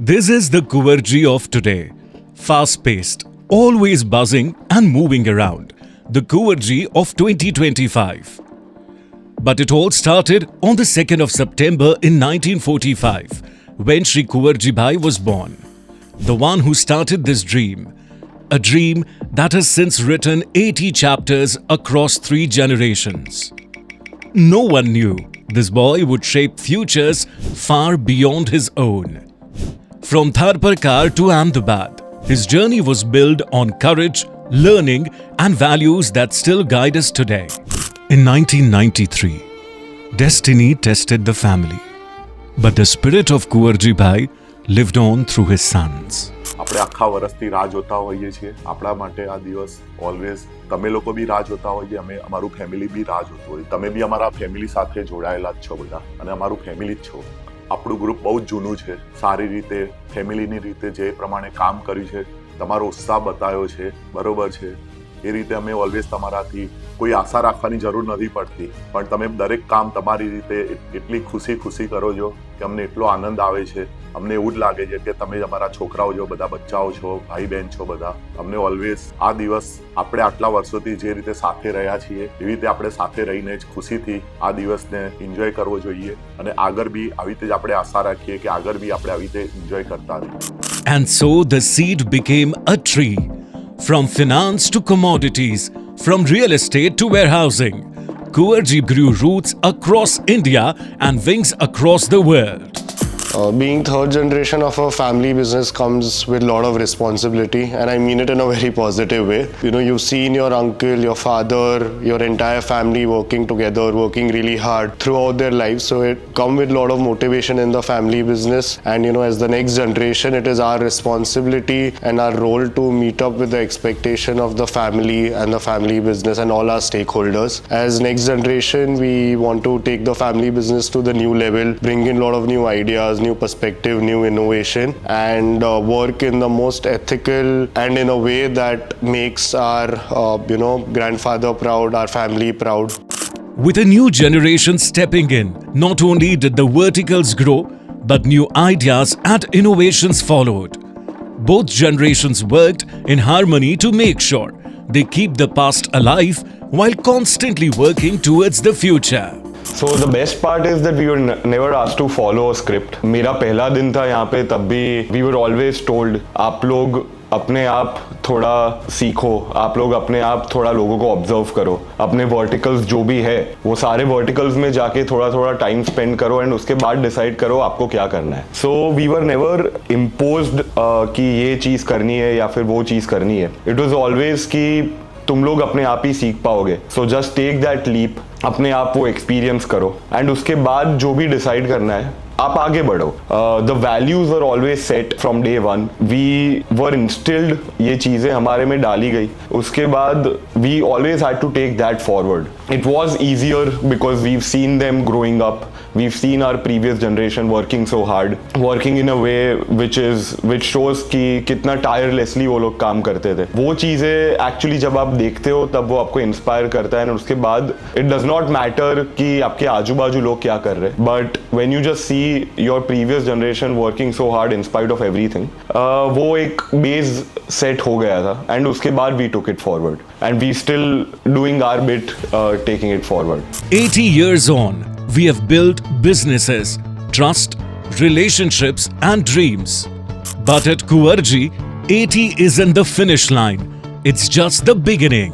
This is the Kuvarji of today. Fast-paced, always buzzing and moving around. The Kuvarji of 2025. But it all started on the 2nd of September in 1945 when Shri Kuvarji Bhai was born. The one who started this dream. A dream that has since written 80 chapters across 3 generations. No one knew this boy would shape futures far beyond his own. From Tharparkar to Ahmedabad, his journey was built on courage, learning and values that still guide us today. In 1993, destiny tested the family. But the spirit of Kuvarji Bhai lived on through his sons. આપણે આખા વર્ષથી રાહ જોતા હોઈએ છીએ આપણા માટે આ દિવસ ઓલવેઝ તમે લોકો બી રાહ જોતા હોઈએ અમે અમારું ફેમિલી બી રાહ જોતું હોય તમે બી અમારા ફેમિલી સાથે જોડાયેલા જ છો બધા અને અમારું ફેમિલી જ છો આપણું ગ્રુપ બહુ જ જૂનું છે સારી રીતે ફેમિલીની રીતે જે પ્રમાણે કામ કર્યું છે તમારો ઉત્સાહ બતાવ્યો છે બરોબર છે એ રીતે અમે ઓલવેઝ તમારાથી કોઈ આશા રાખવાની જરૂર નથી પડતી પણ તમે દરેક કામ તમારી રીતે એટલી ખુશી કરો છો કે અમને એટલો આનંદ આવે છે અમને એવું જ લાગે છે કે તમે અમારા છોકરાઓ છો બધા બચ્ચાઓ છો ભાઈ બહેન છો બધા અમને ઓલવેઝ આ દિવસ આપણે આટલા વર્ષોથી જે રીતે સાથે રહ્યા છીએ એવી રીતે આપણે સાથે રહીને જ ખુશીથી આ દિવસને એન્જોય કરવો જોઈએ અને આગળ બી આવી રીતે જ આપણે આશા રાખીએ કે આગળ બી આપણે આવી રીતે એન્જોય કરતા રહીએ. And so the seed became a tree. From finance to commodities, from real estate to warehousing, Kuvarji grew roots across India and wings across the world. Being third generation of a family business comes with a lot of responsibility, and I mean it in a very positive way. You know, you've seen your uncle, your father, your entire family working together, working really hard throughout their lives. So it comes with a lot of motivation in the family business. And you know, as the next generation, it is our responsibility and our role to meet up with the expectation of the family and the family business and all our stakeholders. As next generation, we want to take the family business to the new level, bring in a lot of new ideas, new perspective, new innovation, and work in the most ethical and in a way that makes our grandfather proud, our family proud. With a new generation stepping in, not only did the verticals grow, but new ideas and innovations followed. Both generations worked in harmony to make sure they keep the past alive while constantly working towards the future. So the best part is that we were never asked to follow a script. मेरा पहला दिन था यहाँ पे तब भी we were always told आप लोग अपने आप थोड़ा सीखो, आप लोग अपने आप थोड़ा लोगों को ऑब्जर्व करो, अपने वर्टिकल्स जो भी है वो सारे वर्टिकल्स में जाके थोड़ा टाइम स्पेंड करो एंड उसके बाद डिसाइड करो आपको क्या करना है. So we were never imposed कि ये चीज़ करनी है या फिर वो चीज़ करनी है. इट वॉज ऑलवेज कि तुम लोग अपने आप ही सीख पाओगे. So just take that leap, अपने आप वो एक्सपीरियंस करो एंड उसके बाद जो भी डिसाइड करना है आप आगे बढ़ो. The values were always set from day one. We were instilled, ये चीज़ें हमारे में डाली गई. उसके बाद we always had to take that forward. It was easier because we've seen them growing up. We've seen our previous generation working so hard, working in a way which shows कि कितना tirelessly वो लोग काम करते थे. वो चीज़ें actually जब आप देखते हो तब वो आपको इंस्पायर करता है और उसके बाद it does not matter कि आपके आजू बाजू लोग क्या कर रहे हैं. But when you just see your previous generation working so hard in spite of everything, वो एक base set हो गया था and उसके बाद we took it forward and we still doing our bit taking it forward. 80 years on, we have built businesses, trust, relationships and dreams. But at Kuvarji, 80 isn't the finish line. It's just the beginning.